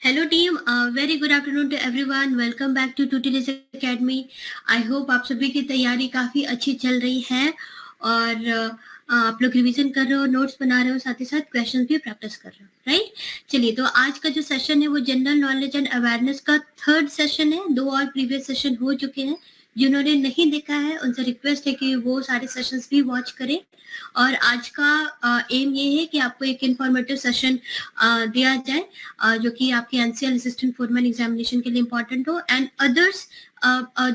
Hello team, very good afternoon to everyone. Welcome back to tutorials academy. I hope आप सभी की तैयारी काफ़ी अच्छी चल रही है और आप लोग रिवीजन कर रहे हो, नोट्स बना रहे हो, साथ ही साथ क्वेश्चन भी प्रैक्टिस कर रहे हो, राइट। चलिए, तो आज का जो सेशन है वो जनरल नॉलेज एंड अवेयरनेस का थर्ड सेशन है। 2 और प्रीवियस सेशन हो चुके हैं। जिन्होंने नहीं देखा है उनसे रिक्वेस्ट है कि वो सारे सेशंस भी वॉच करें। और आज का एम ये है कि आपको एक इंफॉर्मेटिव सेशन दिया जाए जो कि आपके एनसीएल असिस्टेंट फोरमैन एग्जामिनेशन के लिए इंपॉर्टेंट हो, एंड अदर्स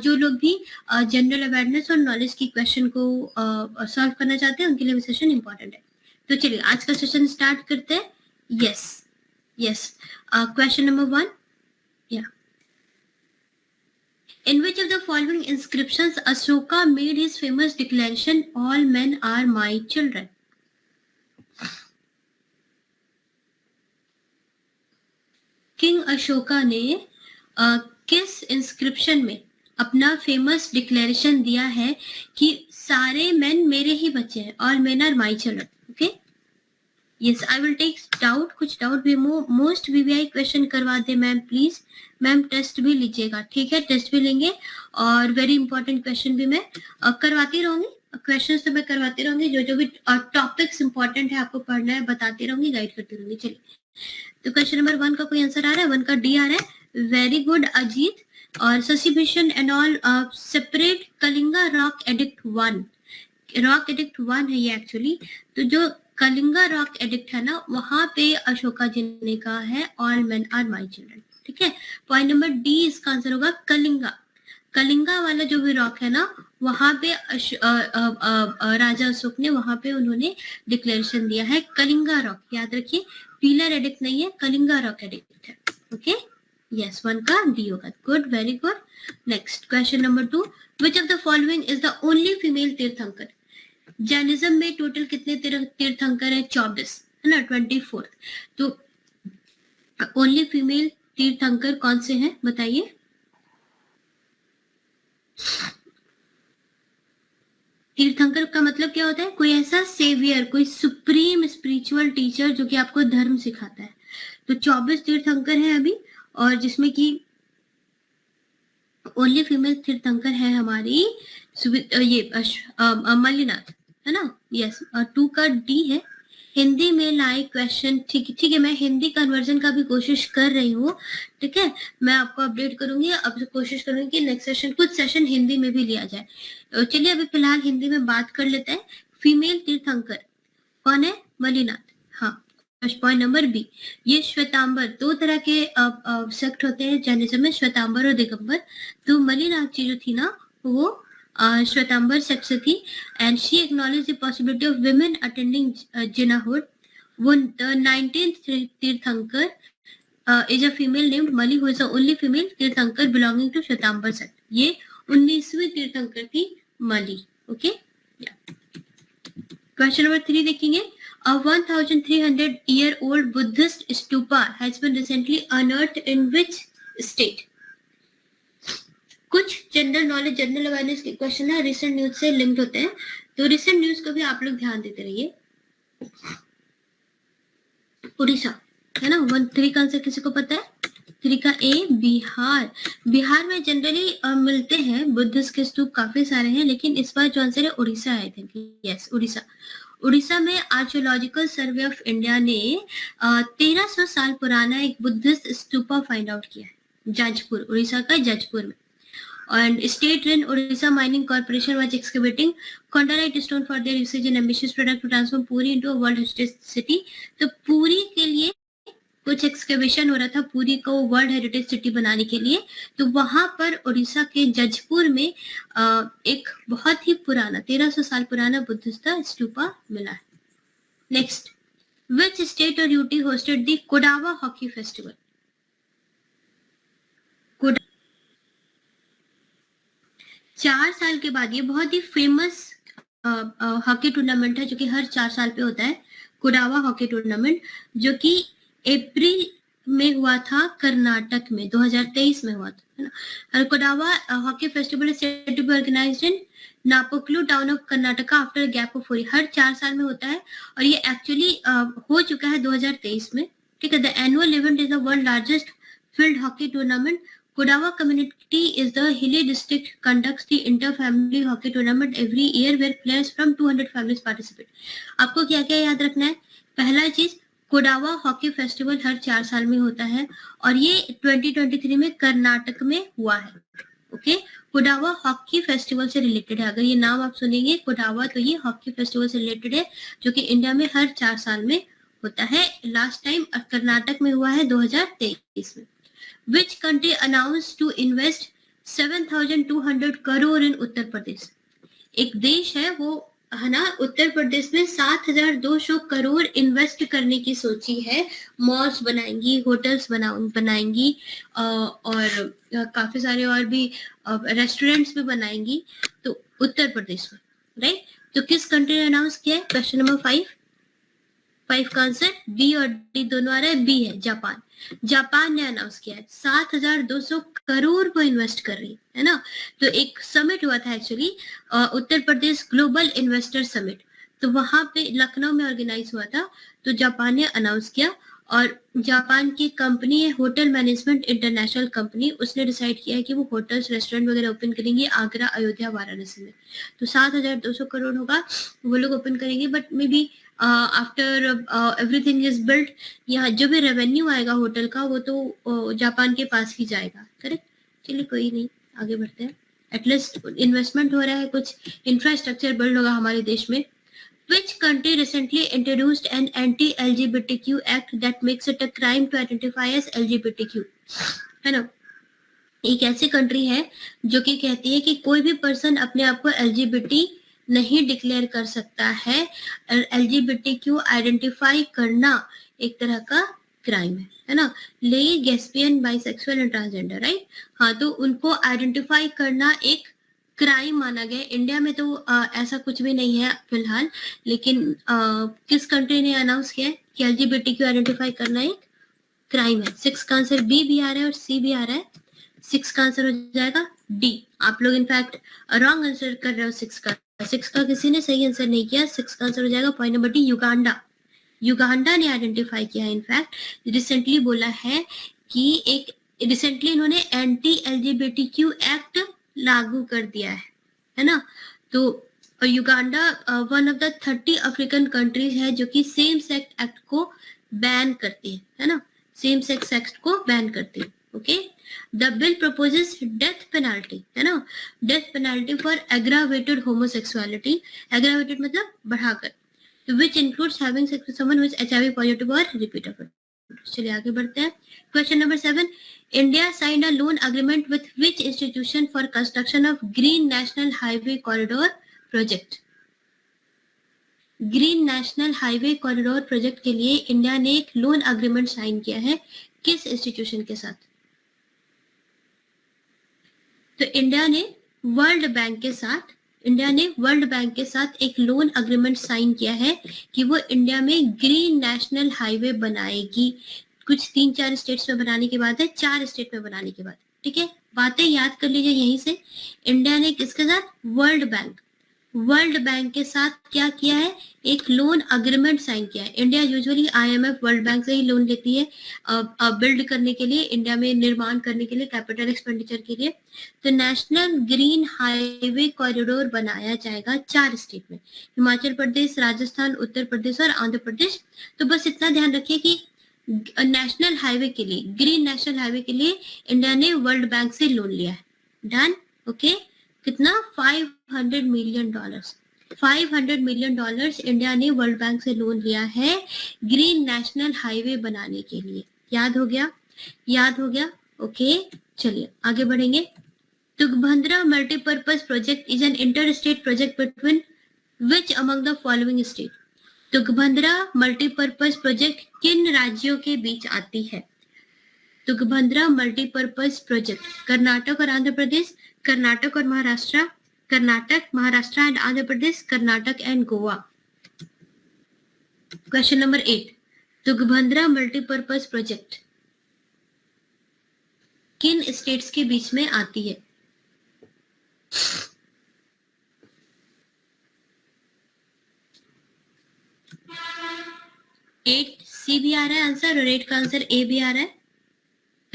जो लोग भी जनरल अवेयरनेस और नॉलेज की क्वेश्चन को सॉल्व करना चाहते हैं उनके लिए भी सेशन इंपॉर्टेंट है। तो चलिए आज का सेशन स्टार्ट करते हैं। यस, क्वेश्चन नंबर 1, या In which of the following inscriptions Ashoka made his famous declaration, "All men are my children"? King Ashoka ने किस इंस्क्रिप्शन में अपना फेमस डिक्लेरेशन दिया है कि सारे मेन मेरे ही बच्चे हैं, all men are my children. Okay, yes, I will take doubt, कुछ डाउट भी मोस्ट वीवीआई क्वेश्चन करवा दे मैम प्लीज। मैम टेस्ट भी लीजिएगा, ठीक है, टेस्ट भी लेंगे और वेरी इंपॉर्टेंट क्वेश्चन भी मैं करवाती रहूंगी। क्वेश्चंस तो मैं करवाती रहूंगी, जो भी टॉपिक्स इंपॉर्टेंट है आपको पढ़ना है बताती रहूंगी, गाइड करती रहूंगी। चलिए, तो क्वेश्चन नंबर 1 का कोई आंसर आ रहा है? 1 का डी आ रहा है। Very good Ajit. और Shashi Bhushan and all separate Kalinga rock addict 1। Rock addict 1 है ये एक्चुअली। तो जो कलिंगा रॉक एडिक्ट है ना, वहां पे अशोका जी ने कहा है all men are my children, ठीक है। पॉइंट नंबर डी इसका आंसर होगा कलिंगा। कलिंगा वाला जो भी रॉक है ना, वहां पे राजा अशोक ने वहां पे उन्होंने डिक्लेरेशन दिया है कलिंगा रॉक। याद रखिए, पीलर एडिक्ट नहीं है, कलिंगा रॉक एडिक्ट है। ओके, यस, 1 का डी होगा। Good, very good. Next question number 2, which of the following is the only female तीर्थंकर? जैनिज्म में टोटल कितने तीर्थंकर है? 24 है ना, 24। तो ओनली फीमेल तीर्थंकर कौन से हैं बताइए? तीर्थंकर का मतलब क्या होता है? कोई ऐसा सेवियर, कोई सुप्रीम स्पिरिचुअल टीचर जो कि आपको धर्म सिखाता है। तो 24 तीर्थंकर हैं अभी, और जिसमें कि ओनली फीमेल तीर्थंकर है हमारी ये मल्लिनाथ, है ना। यस, और 2 का डी है। हिंदी में लाइक क्वेश्चन, ठीक है, मैं हिंदी कन्वर्जन का भी कोशिश कर रही हूँ, ठीक है। मैं आपको अपडेट करूंगी, अब कोशिश करूंगी कि नेक्स्ट सेशन, कुछ सेशन हिंदी में भी लिया जाए। चलिए अभी फिलहाल हिंदी में बात कर लेते हैं। फीमेल तीर्थंकर कौन है? मल्लिनाथ। हाँ, पॉइंट नंबर बी, ये श्वेतांबर, 2 तरह के सेक्ट होते हैं जैनिज्म में, श्वेतांबर और दिगंबर। तो मल्लिनाथ जी जो थी ना, वो श्वेतांबर सेक्ट से थी, and she acknowledge the possibility of women attending जिनाहुड। वो 19th tirthankara is a female named Malli, who is the only female tirthankara belonging to Shvetambara sect. ये 19वीं तीर्थंकर थी मली। ओके, क्वेश्चन नंबर 3 देखेंगे। A 1,300-year-old Buddhist stupa has been recently unearthed in which state? कुछ general knowledge, general awareness के question है, recent news से लिंक्ड होते हैं, तो रिसेंट न्यूज को भी आप लोग ध्यान देते रहिए। उड़ीसा है ना। 1-3 का आंसर किसी को पता है? 3 का ए, बिहार। बिहार में जनरली मिलते हैं बुद्धिस्ट के स्तूप, काफी सारे हैं, लेकिन इस बार जो आंसर है उड़ीसा है, I think. Yes, Orissa. Orissa में आर्कियोलॉजिकल सर्वे ऑफ इंडिया ने 1300 साल पुराना एक बुद्धिस्ट स्तूपा फाइंड आउट किया है, जाजपुर, उड़ीसा का जाजपुर में। And state-run Odisha Mining Corporation was excavating Condorite stone for their usage in ambitious product to transform Puri into a World Heritage City. तो पूरी के लिए कुछ एक्सकेवेशन हो रहा था, पूरी को वर्ल्ड हेरिटेज सिटी बनाने के लिए। तो वहां पर उड़ीसा के जजपुर में एक बहुत ही पुराना, 1300 साल पुराना बुद्धिस्ट स्तूपा मिला है। नेक्स्ट, विच स्टेट और UT hosted the Kodava hockey festival? 4 साल के बाद, ये बहुत ही फेमस हॉकी टूर्नामेंट है जो कि हर 4 साल पे होता है, कोडावा हॉकी टूर्नामेंट, जो कि अप्रैल में हुआ था कर्नाटक में, 2023 में हुआ था, है ना। Kodava hockey festival is said to be organised in Napoklu town of Karnataka after gap of 4 हर 4 साल में होता है, और ये एक्चुअली हो चुका है 2023 में, ठीक है। The annual event is the world largest field hockey tournament. Kodava community is the hilly district conducts the inter-family hockey tournament every year where players from 200 families participate. आपको क्या क्या याद रखना है? पहला चीज, कोडावा हॉकी फेस्टिवल हर 4 साल में होता है और ये 2023 में कर्नाटक में हुआ है. ओके, कोडावा हॉकी फेस्टिवल से रिलेटेड है. अगर ये नाम आप सुनेंगे कोडावा, तो ये हॉकी फेस्टिवल से रिलेटेड है जो कि इंडिया में हर 4 साल में होता है. लास्ट टाइम कर्नाटक में हुआ है 2023 में. Which country announced to invest 7,200 crore in Uttar Pradesh? एक देश है वो, है ना, उत्तर प्रदेश में 7,200 करोड़ इन्वेस्ट करने की सोची है. मॉल्स बनाएंगी, होटल्स बनाएंगी और काफी सारे और भी रेस्टोरेंट्स भी बनाएंगी. तो उत्तर प्रदेश में, राइट. तो किस कंट्री ने अनाउंस किया है? क्वेश्चन नंबर 5 का आंसर बी और डी दोनों आ रहा है. बी है, जापान. जापान ने अनाउंस किया है 7,200 करोड़ वो इन्वेस्ट कर रही है ना. तो एक समिट हुआ था actually, Uttar Pradesh global investor summit. तो वहां पे लखनऊ में ऑर्गेनाइज हुआ था. तो जापान ने अनाउंस किया और जापान की कंपनी है होटल मैनेजमेंट इंटरनेशनल कंपनी. उसने डिसाइड किया है कि वो होटल्स रेस्टोरेंट वगैरह ओपन करेंगे आगरा, अयोध्या, वाराणसी में. तो 7,200 करोड़ होगा, वो लोग ओपन करेंगे. But may be after everything is built, यहाँ जो भी रेवेन्यू आएगा होटल का वो तो जापान के पास ही जाएगा. करेक्ट. चलिए कोई नहीं, आगे बढ़ते हैं. एटलीस्ट इन्वेस्टमेंट हो रहा है, कुछ इंफ्रास्ट्रक्चर बिल्ड होगा हमारे देश में. Which country recently introduced an anti-LGBTQ act that makes it a crime to identify as LGBTQ? है ना. एक ऐसी कंट्री है जो कि कहती है कि कोई भी पर्सन अपने आप को LGBT नहीं डिक्लेयर कर सकता है. LGBTQ आइडेंटिफाई करना एक तरह का क्राइम है ना. ले गेस्पियन, बाइसेक्सुअल एंड ट्रांसजेंडर, राइट. हाँ, तो उनको आइडेंटिफाई करना एक क्राइम माना गया. इंडिया में तो ऐसा कुछ भी नहीं है फिलहाल, लेकिन किस कंट्री ने अनाउंस किया है कि LGBTQ आइडेंटिफाई करना एक क्राइम है? 6 का आंसर बी भी आ रहा है और सी भी आ रहा है. 6 का आंसर हो जाएगा डी. आप लोग इनफैक्ट रॉन्ग आंसर कर रहे हो 6 का. 6 का किसी ने सही आंसर नहीं किया. 6 का आंसर हो जाएगा point number D, Uganda. Uganda ने आइडेंटिफाई किया है. इनफैक्ट रिसेंटली बोला है कि एक रिसेंटली इन्होंने एंटी LGBTQ एक्ट लागू कर दिया है ना. तो Uganda one of the 30 African countries है जो कि सेम सेक्स एक्ट को बैन करती है ना. सेम सेक्स एक्ट को बैन करती है. Okay. The bill proposes death penalty, है ना, death penalty for aggravated homosexuality. Aggravated मतलब बढ़ाकर. which includes having sex with someone who is HIV positive or repeat offender. चलिए आगे बढ़ते हैं. Question number 7. India signed a loan agreement with which institution for construction of Green National Highway Corridor project? Green national highway corridor project के लिए India ने एक loan agreement sign किया है. किस इंस्टीट्यूशन के साथ? तो इंडिया ने वर्ल्ड बैंक के साथ एक लोन अग्रीमेंट साइन किया है कि वो इंडिया में ग्रीन नेशनल हाईवे बनाएगी. कुछ 3-4 स्टेट्स में बनाने की बात है, 4 स्टेट में बनाने की बात. ठीक है, बातें याद कर लीजिए यहीं से. इंडिया ने किसके साथ? वर्ल्ड बैंक के साथ क्या किया है? एक लोन अग्रीमेंट साइन किया है. India usually IMF, world bank से ही लोन लेती है बिल्ड करने के लिए, इंडिया में निर्माण करने के लिए, कैपिटल एक्सपेंडिचर के लिए. तो नेशनल ग्रीन हाईवे कॉरिडोर बनाया जाएगा 4 स्टेट में, हिमाचल प्रदेश, राजस्थान, उत्तर प्रदेश और आंध्र प्रदेश. तो बस इतना ध्यान रखिए कि नेशनल हाईवे के लिए, ग्रीन नेशनल हाईवे के लिए इंडिया ने वर्ल्ड बैंक से लोन लिया है. डन. ओके. कितना? $500 मिलियन. $500 मिलियन इंडिया ने वर्ल्ड बैंक से लोन लिया है ग्रीन नेशनल हाईवे बनाने के लिए. याद हो गया. ओके. चलिए आगे बढ़ेंगे. Tungabhadra multipurpose project is an inter state project between which among the following state? Tungabhadra multipurpose project किन राज्यों के बीच आती है? तुंगभद्रा मल्टीपर्पज प्रोजेक्ट कर्नाटक और आंध्र प्रदेश, कर्नाटक और Maharashtra, Karnataka, Maharashtra and Andhra Pradesh, Karnataka and Goa. Question number 8. Tungabhadra multipurpose project किन स्टेट्स के बीच में आती है? एट सी भी आ रहा है आंसर और 8 का आंसर ए भी आ रहा है.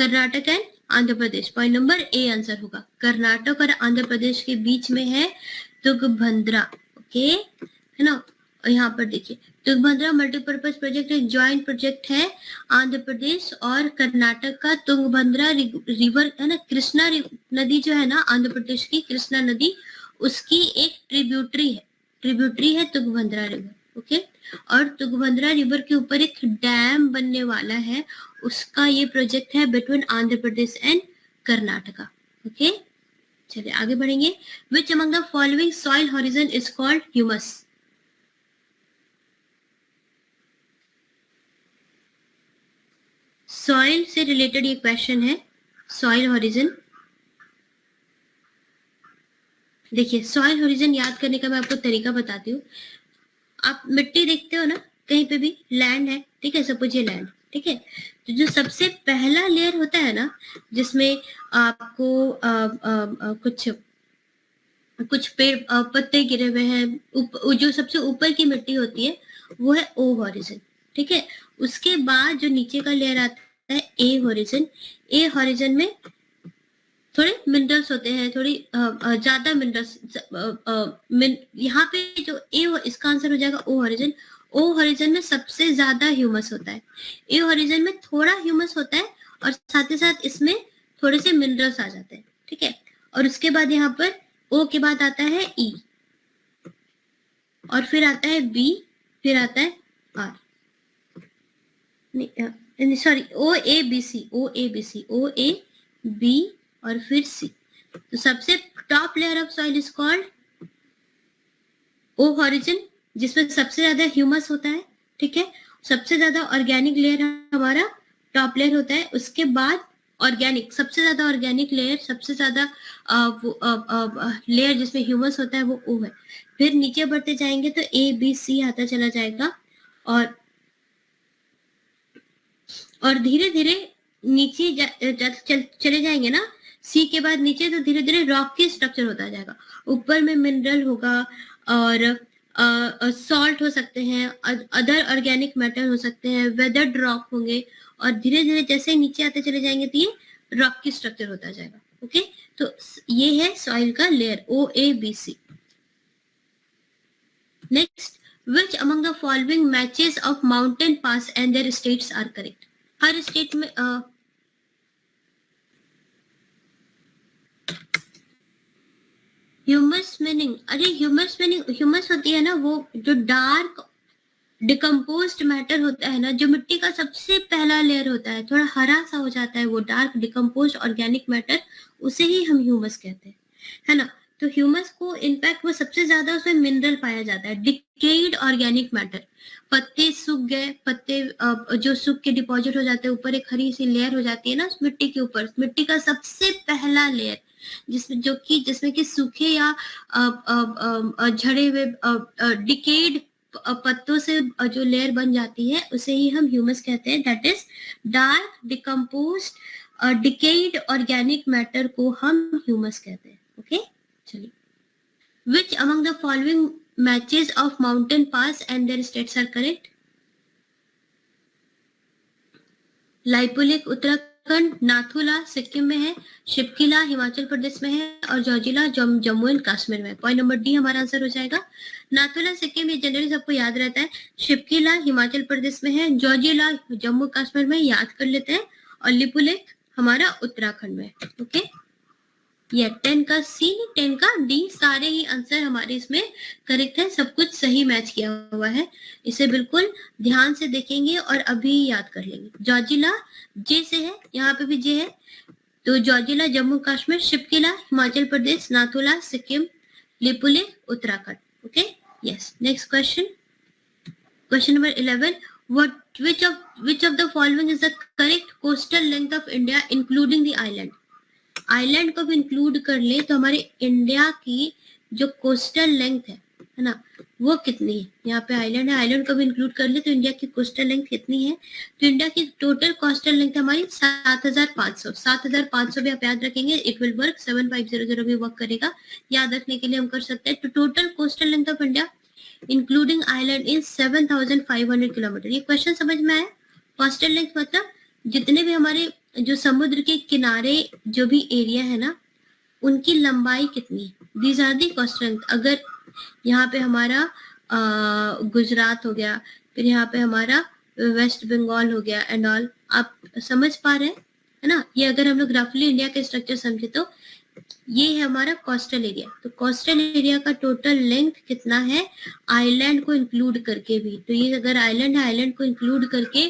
Karnataka and Andhra Pradesh. Point number A answer होगा। कर्नाटक और आंध्र प्रदेश के बीच में है तुंगभद्रा, ओके है ना। और यहाँ पर देखिए तुंगभद्रा मल्टीपर्पज प्रोजेक्ट एक ज्वाइंट प्रोजेक्ट है आंध्र प्रदेश और कर्नाटक का। तुंगभद्रा रिवर है ना, कृष्णा नदी जो है ना आंध्र प्रदेश की, कृष्णा नदी, उसकी एक ट्रिब्यूटरी है तुंगभद्रा रिवर, ओके। और तुंगभद्रा रिवर के ऊपर एक डैम बनने वाला है, उसका ये प्रोजेक्ट है between Andhra Pradesh and Karnataka, okay. चलिए आगे बढ़ेंगे। Which among the following soil horizon is called humus? Soil से रिलेटेड ये क्वेश्चन है, सॉइल हॉरिजन। देखिए सॉइल हॉरिजन याद करने का मैं आपको तरीका बताती हूँ। आप मिट्टी देखते हो ना कहीं पे भी, लैंड है, ठीक है, सपोज ये लैंड, ठीक है। तो जो सबसे पहला लेयर होता है ना, जिसमें आपको कुछ पेड़ पत्ते गिरे हुए हैं, जो सबसे ऊपर की मिट्टी होती है वो है ओ हॉरिजन, ठीक है। उसके बाद जो नीचे का लेयर आता है ए हॉरिजन। ए हॉरिजन में थोड़े मिनरल्स होते हैं, थोड़ी ज्यादा मिनरल्स। यहाँ पे जो ए, इसका आंसर हो जाएगा ओ हॉरिजन। ओ हॉरिजन में सबसे ज्यादा ह्यूमस होता है। ए हॉरिजन में थोड़ा ह्यूमस होता है और साथ ही साथ इसमें थोड़े से मिनरल्स आ जाते हैं, ठीक है। और उसके बाद यहाँ पर ओ के बाद आता है ई, और फिर आता है बी, फिर आता है R, sorry O A B C, O A B C, O A B और फिर सी। तो सबसे top layer of soil is called O horizon, जिसमें सबसे ज्यादा ह्यूमस होता है, ठीक है। सबसे ज्यादा ऑर्गेनिक लेयर हमारा टॉप लेयर होता है। उसके बाद ऑर्गेनिक, सबसे ज्यादा ऑर्गेनिक लेयर, सबसे ज्यादा लेयर जिसमें ह्यूमस होता है वो ओ है। फिर नीचे बढ़ते जाएंगे तो ए बी सी आता चला जाएगा, और धीरे धीरे नीचे चले जाएंगे ना, सी के बाद नीचे, तो धीरे धीरे रॉक की स्ट्रक्चर होता जाएगा। ऊपर में मिनरल होगा और सॉल्ट हो सकते हैं, अदर ऑर्गेनिक मैटर हो सकते हैं, वेदर्ड रॉक होंगे, और धीरे धीरे जैसे नीचे आते चले जाएंगे तो ये रॉक की स्ट्रक्चर होता जाएगा, ओके। तो ये है सॉइल का layer O A B C. Next, which among the following matches of mountain pass and their states are correct? Her state में ह्यूमस मीनिंग, अरे ह्यूमस मीनिंग, ह्यूमस होती है ना वो जो डार्क डिकम्पोज्ड मैटर होता है ना, जो मिट्टी का सबसे पहला लेयर होता है, थोड़ा हरा सा हो जाता है, वो डार्क डिकम्पोज्ड ऑर्गेनिक मैटर, उसे ही हम ह्यूमस कहते हैं, है ना। तो ह्यूमस को इनफैक्ट वो सबसे ज्यादा उसमें मिनरल पाया जाता है, डिकेड ऑर्गेनिक मैटर। पत्ते सूख गए, पत्ते जो सूख के डिपॉजिट हो जाते हैं, ऊपर एक हरी सी लेयर हो जाती है ना मिट्टी के ऊपर, मिट्टी का सबसे पहला लेयर, जिसमें कि सूखे या झड़े हुए डिकेड पत्तों से जो लेयर बन जाती है, उसे ही हम ह्यूमस कहते हैं। That is dark decomposed decade organic matter को हम ह्यूमस कहते हैं, ओके। चलिए, which among the following matches of mountain pass and their states are correct? लाइपुलिक Uttarakhand, Nathula Sikkim में है, शिपकिला हिमाचल प्रदेश में है, और जोजिला जम्मू एंड कश्मीर में है। पॉइंट नंबर डी हमारा आंसर हो जाएगा। नाथुला सिक्किम, ये जनरली सबको याद रहता है। शिपकिला हिमाचल प्रदेश में है, जोजिला जम्मू कश्मीर में, याद कर लेते हैं। और लिपुलेक हमारा उत्तराखंड में, ओके। ये 10 का सी, 10 का डी, सारे ही आंसर हमारे इसमें करेक्ट है, सब कुछ सही मैच किया हुआ है। इसे बिल्कुल ध्यान से देखेंगे और अभी याद कर लेंगे। जोजिला जे से है, यहाँ पे भी जे है, तो Zojila Jammu Kashmir, Shipkila Himachal Pradesh, Nathula Sikkim, Lipulekh Uttarakhand, okay. Yes, next question, question number 11, which of the following is the correct coastal length of India including the island? Island को भी इंक्लूड कर ले तो हमारे इंडिया की जो कोस्टल लेंथ है ना, वो कितनी है। यहाँ पे आइलैंड है, आइलैंड को भी इंक्लूड कर ले तो इंडिया की कोस्टल लेंथ कितनी है। तो इंडिया की टोटल कोस्टल लेंथ हमारी 7,500। 7,500 भी आप याद रखेंगे, इट विल वर्क। 7500 भी वर्क करेगा, याद रखने के लिए हम कर सकते हैं। तो total coastal length of India including island is 7,500 kilometre. ये क्वेश्चन समझ में आया? कोस्टल लेंथ मतलब जितने भी हमारे जो समुद्र के किनारे जो भी एरिया है ना, उनकी लंबाई कितनी है, दीज आर दी कोस्टल। अगर यहाँ पे हमारा गुजरात हो गया, फिर यहाँ पे हमारा वेस्ट बंगाल हो गया एंड ऑल, आप समझ पा रहे हैं, है ना। ये अगर हम लोग रफली इंडिया के स्ट्रक्चर समझे तो ये है हमारा कोस्टल एरिया। तो कोस्टल एरिया का टोटल लेंथ कितना है आइलैंड को इंक्लूड करके भी, तो ये अगर आइलैंड है, आइलैंड को इंक्लूड करके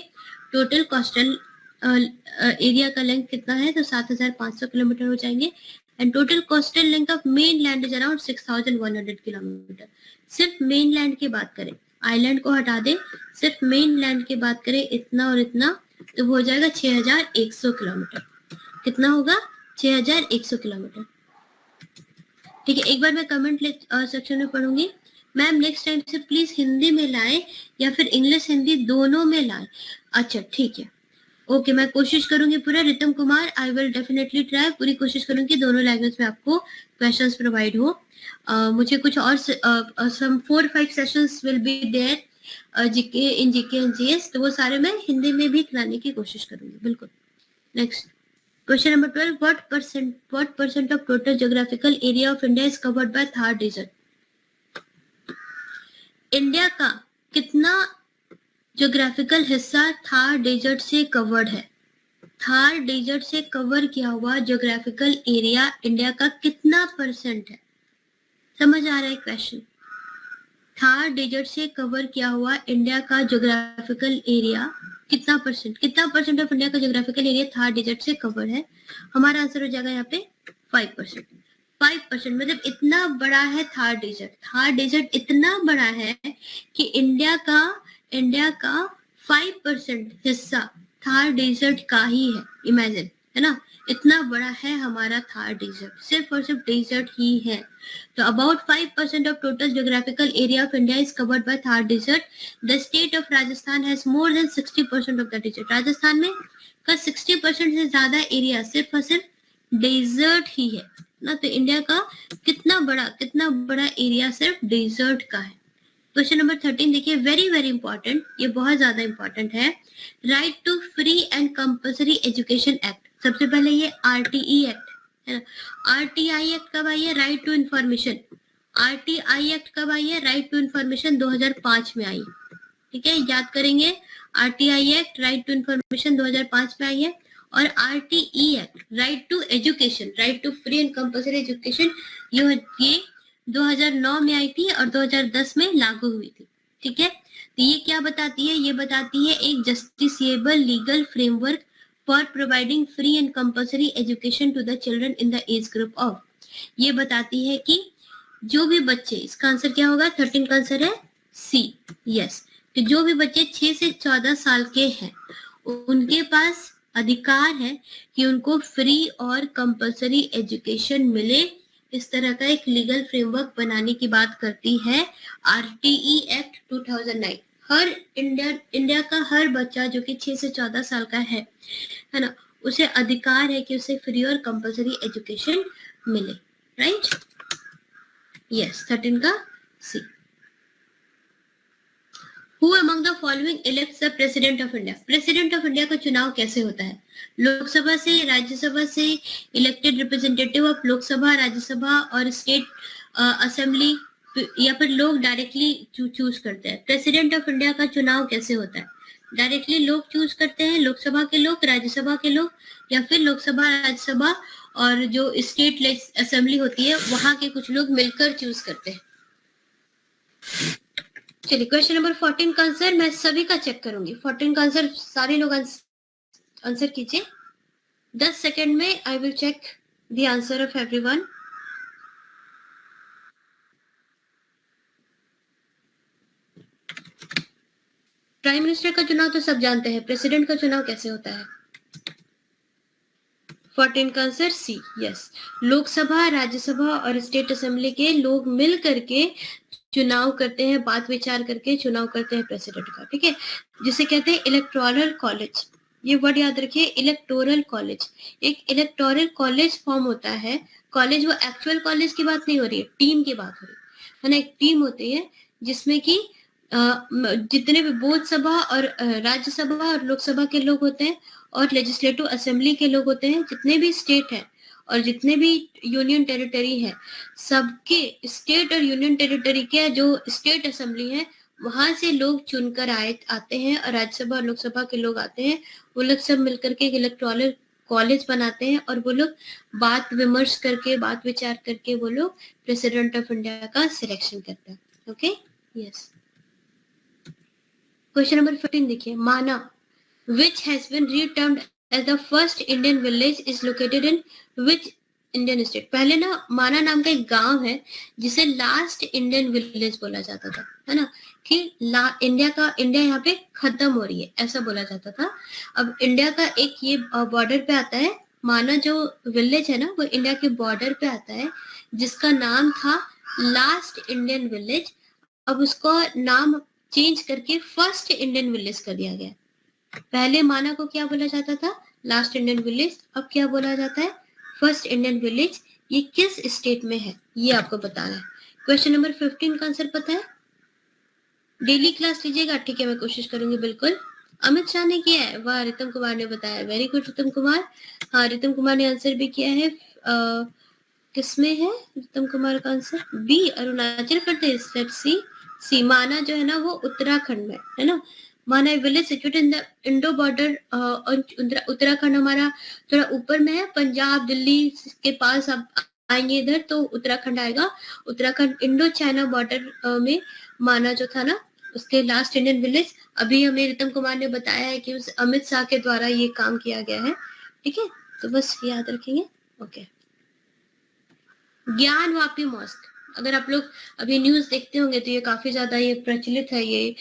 टोटल कोस्टल एरिया का लेंथ कितना है, तो 7,500 किलोमीटर हो जाएंगे। And total coastal length of main land is around 6,100 kilometre. सिर्फ मेन लैंड की बात करें, आइलैंड को हटा दे, सिर्फ मेन लैंड की बात करें, इतना और इतना, तो वो हो जाएगा 6,100 किलोमीटर। कितना होगा? 6,100 किलोमीटर। ठीक है, एक बार मैं कमेंट सेक्शन में पढ़ूंगी। मैम नेक्स्ट टाइम से प्लीज हिंदी में लाएं या फिर इंग्लिश हिंदी दोनों में लाएं। अच्छा ठीक है, ओके, मैं कोशिश करूंगी पूरा। Ritam Kumar, I will definitely try, पूरी कोशिश करूंगी दोनों लैंग्वेज में आपको क्वेश्चंस प्रोवाइड हो। मुझे कुछ और some 4-5 sessions will be there GK in GK and GS, तो वो सारे मैं हिंदी में भी कराने की कोशिश करूंगी, बिल्कुल। Next question number 12, what percent of total geographical area of India is covered by Thar desert? India का कितना ज्योग्राफिकल हिस्सा थार डेजर्ट से कवर्ड है? थार डेजर्ट से कवर किया हुआ ज्योग्राफिकल एरिया इंडिया का कितना परसेंट है? समझ आ रहा है क्वेश्चन? थार डेजर्ट से कवर किया हुआ इंडिया का ज्योग्राफिकल एरिया कितना परसेंट ऑफ इंडिया का ज्योग्राफिकल एरिया थार डेजर्ट से कवर है? हमारा आंसर हो जाएगा यहाँ पे 5%। 5% मतलब इतना बड़ा है थार डेजर्ट इतना बड़ा है कि इंडिया का 5% हिस्सा थार डेजर्ट का ही है। इमेजिन, है ना, इतना बड़ा है हमारा थार डेजर्ट, सिर्फ और सिर्फ डेजर्ट ही है। तो about 5% of total geographical area of India is covered by Thar desert. The state of Rajasthan has more than 60% of the desert. Rajasthan में का 60% से ज्यादा एरिया सिर्फ और सिर्फ डेजर्ट ही है ना। तो इंडिया का कितना बड़ा एरिया सिर्फ डेजर्ट का है। क्वेश्चन नंबर 13 देखिए, वेरी वेरी इंपॉर्टेंट, ये बहुत ज्यादा इंपॉर्टेंट है। Right to free and compulsory education act, सबसे पहले ये आरटीई एक्ट है ना। आरटीआई एक्ट कब आई है? Right to information. RTI act कब आई है? राइट टू इंफॉर्मेशन 2005 में आई। ठीक है, याद करेंगे, RTI act right to information 2005 में आई है। और RTE act right to education, right to free and compulsory education, ये 2009 में आई थी और 2010 में लागू हुई थी। ठीक है, तो ये क्या बताती है? ये बताती है एक justiciable legal framework for providing free and compulsory education to the children in the age group of. ये बताती है कि जो भी बच्चे, इसका आंसर क्या होगा? 13 का आंसर है सी, यस। कि जो भी बच्चे 6 से 14 साल के हैं उनके पास अधिकार है कि उनको फ्री और कंपल्सरी एजुकेशन मिले। इस तरह का एक लीगल फ्रेमवर्क बनाने की बात करती है आरटीई एक्ट 2009। हर इंडिया का हर बच्चा जो कि 6 से 14 साल का है ना, उसे अधिकार है कि उसे फ्री और कंपल्सरी एजुकेशन मिले। राइट, यस, 13 का सी। Who among the following elects the president of India? President of India का चुनाव कैसे होता है? लोकसभा से, राज्यसभा से, elected representative of Lok Sabha, Rajya Sabha और स्टेट असेंबली, या फिर लोग डायरेक्टली चूज करते हैं? प्रेसिडेंट ऑफ इंडिया का चुनाव कैसे होता है? डायरेक्टली लोग चूज करते हैं, लोकसभा के लोग, राज्यसभा के लोग, या फिर लोकसभा, राज्यसभा और जो स्टेट असेंबली होती है वहां के कुछ लोग मिलकर चूज करते हैं। चलिए, क्वेश्चन नंबर 14 का आंसर मैं सभी का चेक करूंगी। 14 का आंसर सारे लोग आंसर कीजिए। 10 सेकंड में I will check the answer of everyone. Prime minister का चुनाव तो सब जानते हैं, प्रेसिडेंट का चुनाव कैसे होता है? 14 का answer C, yes. Lok Sabha, Rajya Sabha और स्टेट असेंबली के लोग मिल करके चुनाव करते हैं, बात विचार करके चुनाव करते हैं प्रेसिडेंट का। ठीक है, जिसे कहते हैं इलेक्टोरल कॉलेज। ये वर्ड याद रखिए, इलेक्टोरल कॉलेज। एक इलेक्टोरल कॉलेज फॉर्म होता है। कॉलेज, वो एक्चुअल कॉलेज की बात नहीं हो रही है, टीम की बात हो रही है ना। एक टीम होती है जिसमें कि जितने भी बोध सभा और राज्यसभा और लोकसभा के लोग होते हैं और लेजिस्लेटिव असेंबली के लोग होते हैं, जितने भी स्टेट हैं और जितने भी यूनियन टेरिटरी है, सबके स्टेट और यूनियन टेरिटरी के जो स्टेट असेंबली है वहां से लोग चुनकर आते हैं और राज्यसभा और लोकसभा के लोग आते हैं। वो लोग सब मिलकर के एक इलेक्टोरल कॉलेज बनाते हैं और वो लोग बात विमर्श करके, बात विचार करके वो लोग प्रेसिडेंट ऑफ इंडिया का सिलेक्शन करते हैं। Okay, yes. क्वेश्चन नंबर 15 देखिए, माना which has been retermed as the first Indian village is located in which Indian state. पहले ना माना नाम का एक गांव है जिसे लास्ट इंडियन विलेज बोला जाता था, है ना, कि इंडिया यहाँ पे खत्म हो रही है ऐसा बोला जाता था। अब इंडिया का एक ये बॉर्डर पे आता है, माना जो विलेज है ना वो इंडिया के बॉर्डर पे आता है, जिसका नाम था लास्ट इंडियन विलेज। अब उसका नाम चेंज करके फर्स्ट इंडियन विलेज कर दिया गया। पहले माना को क्या बोला जाता था, लास्ट इंडियन विलेज, अब क्या बोला जाता है, फर्स्ट इंडियन विलेज। ये किस स्टेट में है ये आपको बताना है। क्वेश्चन नंबर 15 का आंसर पता है? डेली क्लास लीजिएगा, ठीक है, मैं कोशिश करूंगी बिल्कुल। अमित शाह ने किया है, वाह, रितम कुमार ने बताया, वेरी गुड रितम कुमार। हाँ, रितम कुमार ने आंसर भी किया है। किसमें है रितम कुमार का answer? B, Arunachal Pradesh. Let's see माना जो है ना वो उत्तराखंड में है ना। माना village situated in the Indo border, Uttarakhand हमारा थोड़ा ऊपर में है, पंजाब दिल्ली के पास आप आएंगे इधर तो उत्तराखंड आएगा। उत्तराखंड इंडो चाइना बॉर्डर में माना जो था ना उसके लास्ट इंडियन विलेज। अभी हमें रितम कुमार ने बताया है कि उस अमित शाह के द्वारा ये काम किया गया है, ठीक है, तो बस याद रखेंगे। ओके, ज्ञानवापी मॉस्क, अगर आप लोग अभी न्यूज देखते होंगे तो ये काफी ज्यादा ये प्रचलित है ये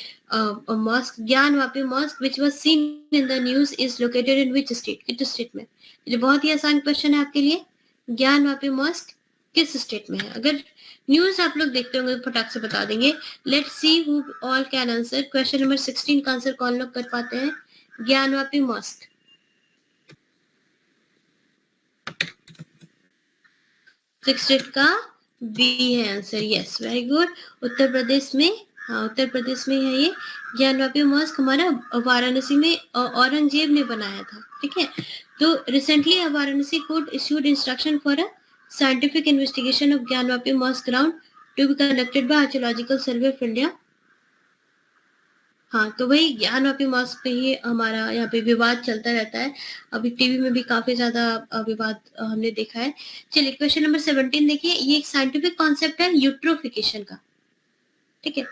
mosque. Gyanvapi mosque which was seen in the news is located in which state, किस स्टेट में? ये बहुत ही आसान क्वेश्चन है आपके लिए, ज्ञानवापी मॉस्क किस स्टेट में है? अगर न्यूज आप लोग देखते होंगे तो फटाक से बता देंगे। Let's see who all can answer. Question number 16 का आंसर कौन लोग कर पाते हैं? ज्ञानवापी मॉस्क, स्टेट का बी है answer, yes, very good. Uttar Pradesh में, हाँ उत्तर प्रदेश में है ये। ज्ञानवापी मॉस्क हमारा वाराणसी में औरंगजेब ने बनाया था, ठीक है। तो recently Varanasi court issued instruction for a scientific investigation of Gyanvapi mosque ground to be conducted by archaeological survey of India. हाँ, तो वही ज्ञानवापी मॉस्क पे ही हमारा यहाँ पे विवाद चलता रहता है। अभी टीवी में भी काफी ज्यादा विवाद हमने देखा है। चलिए क्वेश्चन नंबर 17 देखिए, ये एक साइंटिफिक कॉन्सेप्ट है यूट्रोफिकेशन का, ठीक है।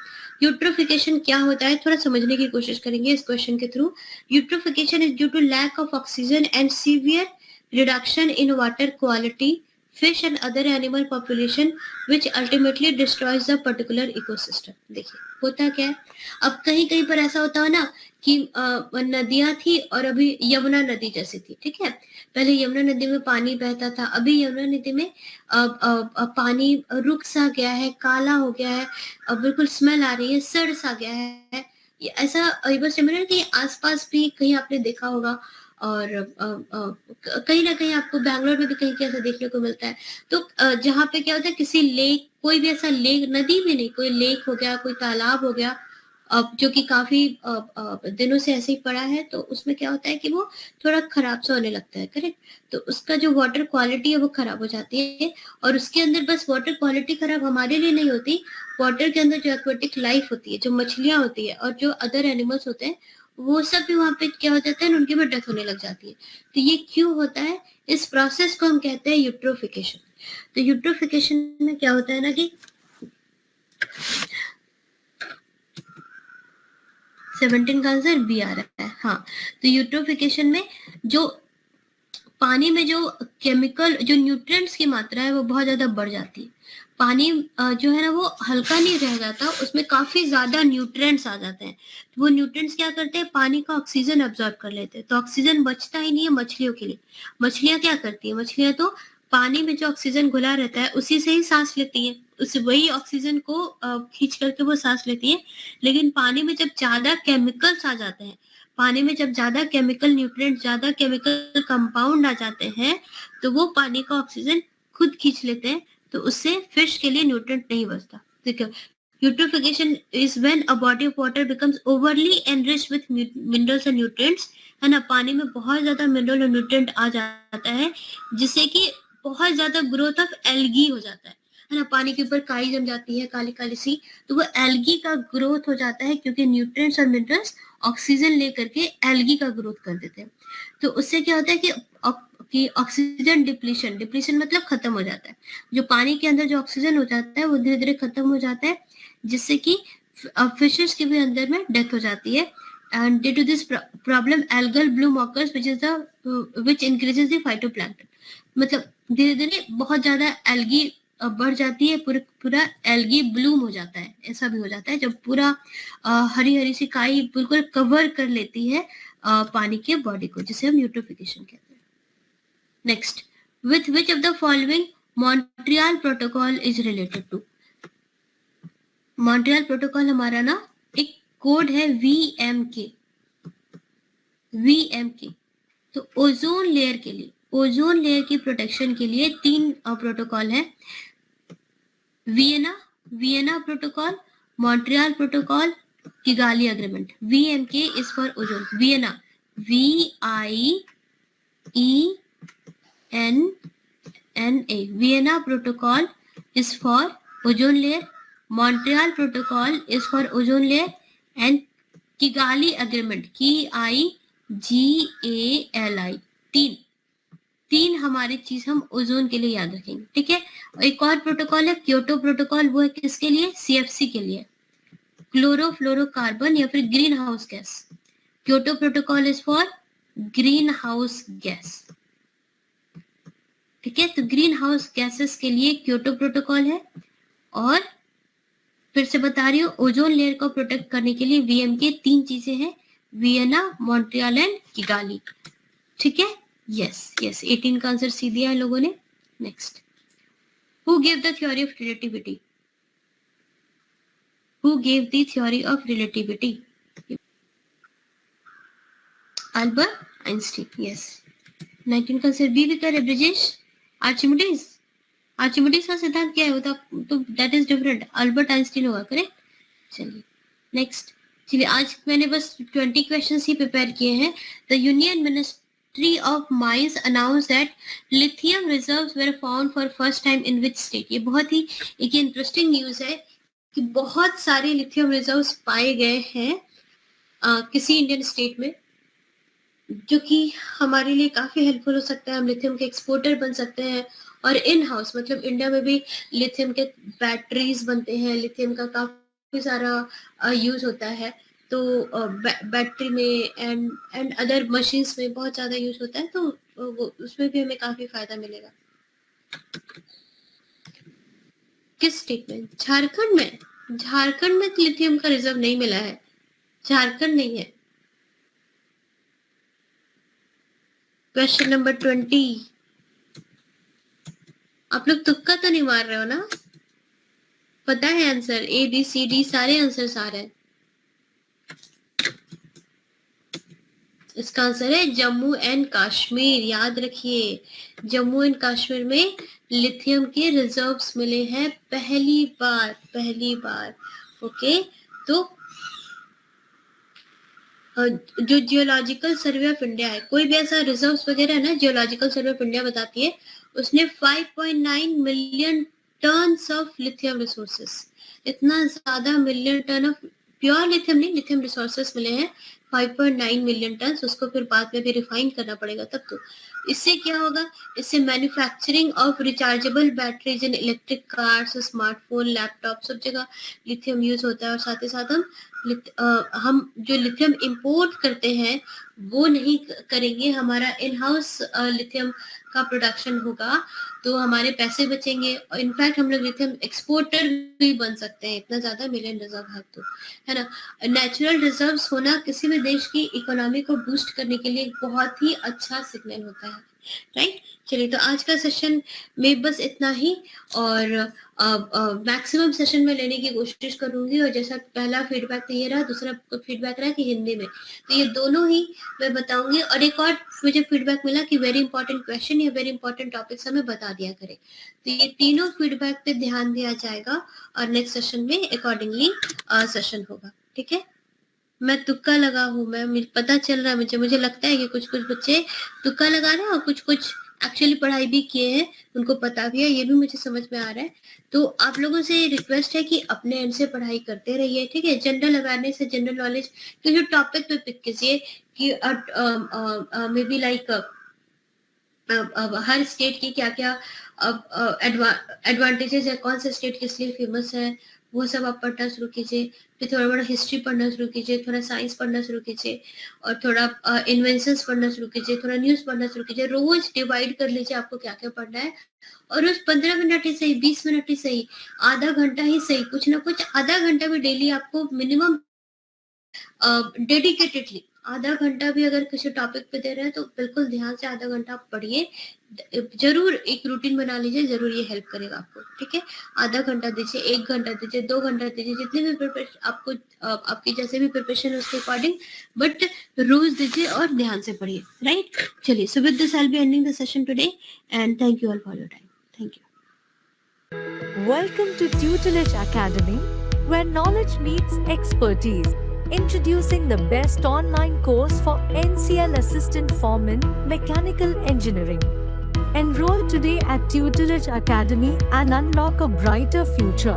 यूट्रोफिकेशन क्या होता है थोड़ा समझने की कोशिश करेंगे इस क्वेश्चन के थ्रू। Eutrophication is due to lack of oxygen and severe reduction in water quality fish and other animal population which ultimately destroys the particular ecosystem। देखिए होता क्या है, अब कहीं कहीं पर ऐसा होता है ना कि नदियां थी और अभी यमुना नदी जैसी थी, ठीक है। पहले यमुना नदी में पानी बहता था, अभी यमुना नदी में पानी रुक सा गया है, काला हो गया है, बिल्कुल स्मेल आ रही है, सड़ सा गया है। ऐसा बस कि आसपास भी कहीं आपने देखा होगा, और कहीं ना कहीं आपको बैंगलोर में भी कहीं कैसा देखने को मिलता है। तो जहाँ पे क्या होता है, किसी लेक, कोई भी ऐसा लेक, नदी में नहीं, कोई लेक हो गया, कोई तालाब हो गया, जो कि काफी दिनों से ऐसे ही पड़ा है, तो उसमें क्या होता है कि वो थोड़ा खराब सा होने लगता है, करेक्ट। तो उसका जो वाटर क्वालिटी है वो खराब हो जाती है, और उसके अंदर बस वाटर क्वालिटी खराब हमारे लिए नहीं होती, वाटर के अंदर जो एक्वेटिक लाइफ होती है, जो मछलियां होती है और जो अदर एनिमल्स होते हैं, वो सब भी वहां पे क्या हो जाता है, उनकी भी डेथ होने लग जाती है। तो ये क्यों होता है? इस प्रोसेस को हम कहते हैं यूट्रोफिकेशन। तो यूट्रोफिकेशन में क्या होता है ना कि 17 का आंसर बी आ रहा है। हाँ, तो यूट्रोफिकेशन में जो पानी में जो केमिकल, जो न्यूट्रिएंट्स की मात्रा है वो बहुत ज्यादा बढ़ जाती है। पानी जो है ना वो हल्का नहीं रह जाता, उसमें काफी ज्यादा न्यूट्रिएंट्स आ जाते हैं। तो वो न्यूट्रिएंट्स क्या करते हैं, पानी का ऑक्सीजन अब्सॉर्ब कर लेते हैं, तो ऑक्सीजन बचता ही नहीं है मछलियों के लिए। मछलियां क्या करती है, मछलियां तो पानी में जो ऑक्सीजन घुला रहता है उसी से ही सांस लेती है, उस वही ऑक्सीजन को खींच करके वो सांस लेती है। लेकिन पानी में जब ज्यादा केमिकल्स आ जाते हैं, पानी में जब ज्यादा केमिकल न्यूट्रिएंट, ज्यादा केमिकल कंपाउंड आ जाते हैं, तो वो पानी का ऑक्सीजन खुद खींच लेते हैं, तो उससे फिश के लिए न्यूट्रिएंट नहीं बचता, ठीक है। Eutrophication is when a body of water becomes overly enriched with minerals and nutrients, है ना, पानी में बहुत ज्यादा मिनरल और न्यूट्रिएंट आ जाता है जिससे कि बहुत ज्यादा ग्रोथ ऑफ एल्गी हो जाता है ना, पानी के ऊपर काई जम जाती है काली काली सी, तो वो एल्गी का ग्रोथ हो जाता है क्योंकि न्यूट्रिएंट्स और मिनरल्स ऑक्सीजन लेकर के एल्गी का ग्रोथ कर देते हैं। तो उससे क्या होता है कि ऑक्सीजन डिप्लीशन मतलब खत्म हो जाता है, जो पानी के अंदर जो ऑक्सीजन हो जाता है वो धीरे धीरे खत्म हो जाता है जिससे कि फिशेस के भी अंदर में डेथ हो जाती है। And due to this problem algal bloom occurs which increases the phytoplankton, मतलब धीरे धीरे बहुत ज्यादा एल्गी बढ़ जाती है, पूरा एल्गी ब्लूम हो जाता है, ऐसा भी हो जाता है जब पूरा हरी हरी सी काई बिल्कुल कवर कर लेती है पानी के बॉडी को, जिसे हम यूट्रोफिकेशन कहते हैं। Next, with which of the following Montreal protocol is related to? Montreal protocol हमारा ना एक कोड है VMK। तो ओजोन लेयर के लिए, ओजोन लेयर की प्रोटेक्शन के लिए 3 प्रोटोकॉल है, Vienna protocol, Montreal protocol, Kigali agreement. VMK is for ozone, Vienna VIENNA, Vienna protocol is for ozone layer, Montreal Protocol is for ozone layer, and Kigali Agreement KIGALI, तीन हमारी चीज हम ozone के लिए याद रखेंगे, ठीक है। एक और प्रोटोकॉल है क्योटो प्रोटोकॉल, वो है किसके लिए? CFC के लिए, क्लोरोफ्लोरोकार्बन या फिर green house gas. Kyoto protocol is for green house gas, ठीक है। तो ग्रीन हाउस गैसेस के लिए क्योटो प्रोटोकॉल है, और फिर से बता रही हूँ ओजोन लेयर को प्रोटेक्ट करने के लिए VMK 3 चीजें हैं, वियना, मॉन्ट्रियल एंड किगाली, ठीक है। यस 18 का आंसर सी दिया है लोगों ने। Next, who gave the theory of relativity? Who gave the theory of relativity? Albert Einstein. Yes 19 का आंसर बी भी करे ब्रिजेश। आर्चिमिडीज का सिद्धांत क्या है? तो that is different, Albert Einstein होगा, करेक्ट। चलिए नेक्स्ट, चलिए आज मैंने बस 20 क्वेश्चंस ही प्रिपेयर किए हैं। The union ministry of mines announce that lithium reserves were found for first time in which state? ये बहुत ही एक इंटरेस्टिंग न्यूज है कि बहुत सारे लिथियम रिजर्व्स पाए गए हैं किसी इंडियन स्टेट में, जो कि हमारे लिए काफी हेल्पफुल हो सकता है। हम लिथियम के एक्सपोर्टर बन सकते हैं, और इन हाउस मतलब इंडिया में भी लिथियम के बैटरीज बनते हैं, लिथियम का काफी सारा यूज होता है। तो बैटरी में एंड अदर मशीन्स में बहुत ज्यादा यूज होता है, तो वो उसमें भी हमें काफी फायदा मिलेगा। किस स्टेट में? झारखंड में। झारखंड में लिथियम का रिजर्व नहीं मिला है, झारखंड नहीं है। क्वेश्चन नंबर 20, आप लोग तुक्का तो नहीं मार रहे हो ना? पता है आंसर, ABCD सारे आंसर आ रहे हैं। इसका आंसर है जम्मू एंड कश्मीर। याद रखिए, जम्मू एंड कश्मीर में लिथियम के रिजर्व्स मिले हैं पहली बार। ओके, तो जो जियोलॉजिकल सर्वे ऑफ इंडिया है, कोई भी ऐसा रिजर्व्स वगैरह है ना, जियोलॉजिकल सर्वे ऑफ इंडिया बताती है, उसने 5.9 million tons of lithium resources, इतना ज्यादा million ton of pure lithium नहीं, लिथियम रिसोर्सेस मिले हैं 5.9 मिलियन टन। उसको फिर बाद में भी रिफाइन करना पड़ेगा तब तो। इससे क्या होगा? इससे manufacturing of rechargeable batteries in electric cars, smartphone, laptop, सब जगह लिथियम यूज होता है। और साथ ही साथ हम जो लिथियम इंपोर्ट करते हैं वो नहीं करेंगे, हमारा इन हाउस लिथियम का प्रोडक्शन होगा, तो हमारे पैसे बचेंगे, और इनफैक्ट हम लोग लिथियम एक्सपोर्टर भी बन सकते हैं, इतना ज्यादा मिलियन रिजर्व है तो, है ना। नेचुरल रिजर्व्स होना किसी भी देश की इकोनॉमी को बूस्ट करने के लिए बहुत ही अच्छा सिग्नल होता है। राइट। चलिए, तो आज का सेशन में बस इतना ही, और मैक्सिमम सेशन में लेने की कोशिश करूंगी। और जैसा पहला फीडबैक तो ये रहा, दूसरा फीडबैक रहा कि हिंदी में, तो ये दोनों ही मैं बताऊंगी। और एक और मुझे फीडबैक मिला कि वेरी इंपॉर्टेंट क्वेश्चन या वेरी इंपॉर्टेंट टॉपिक्स हमें बता दिया करें। तो ये तीनों फीडबैक पे ध्यान दिया जाएगा और नेक्स्ट सेशन में अकॉर्डिंगली सेशन होगा। ठीक है, मैं तुक्का लगा हूँ, मुझे पता चल रहा है, मुझे लगता है कि कुछ बच्चे तुक्का लगा रहे हैं और कुछ एक्चुअली पढ़ाई भी किए हैं, उनको पता भी है, ये भी मुझे समझ में आ रहा है। तो आप लोगों से रिक्वेस्ट है कि अपने एंड से पढ़ाई करते रहिए। ठीक है, जनरल अवेयरनेस है, जनरल नॉलेज किसी टॉपिक पे पिक कीजिए कि may be like her state की क्या क्या एडवांटेजेस है, कौन सा स्टेट किस लिए फेमस है, वो सब आप पढ़ना शुरू कीजिए। फिर थोड़ा बड़ा हिस्ट्री पढ़ना शुरू कीजिए, थोड़ा साइंस पढ़ना शुरू कीजिए, और थोड़ा इन्वेंशंस पढ़ना शुरू कीजिए, थोड़ा न्यूज पढ़ना शुरू कीजिए। रोज डिवाइड कर लीजिए आपको क्या क्या पढ़ना है, और रोज 15 मिनट ही सही, 20 मिनट ही सही, आधा घंटा ही सही, कुछ ना कुछ आधा घंटा भी डेली आपको मिनिमम डेडिकेटेडली आधा घंटा भी अगर किसी टॉपिक पे दे रहे हैं तो बिल्कुल ध्यान से आधा घंटा पढ़िए। जरूर एक रूटीन बना लीजिए, जरूर ये हेल्प करेगा आपको। ठीक है, आधा घंटा दीजिए, 1 घंटा दीजिए, 2 घंटा दीजिए, जितने भी प्रिपरेशन आपको आपकी जैसे भी प्रिपरेशन है उसके अकॉर्डिंग, बट रोज दीजिए और ध्यान से पढ़िए। राइट, चलिए, so with this I will be ending the session today and thank you all for your time. Thank you. Welcome to Tutelage Academy, where knowledge meets expertise. Introducing the best online course for NCL Assistant Foreman Mechanical Engineering. Enroll today at Tutelage Academy and unlock a brighter future.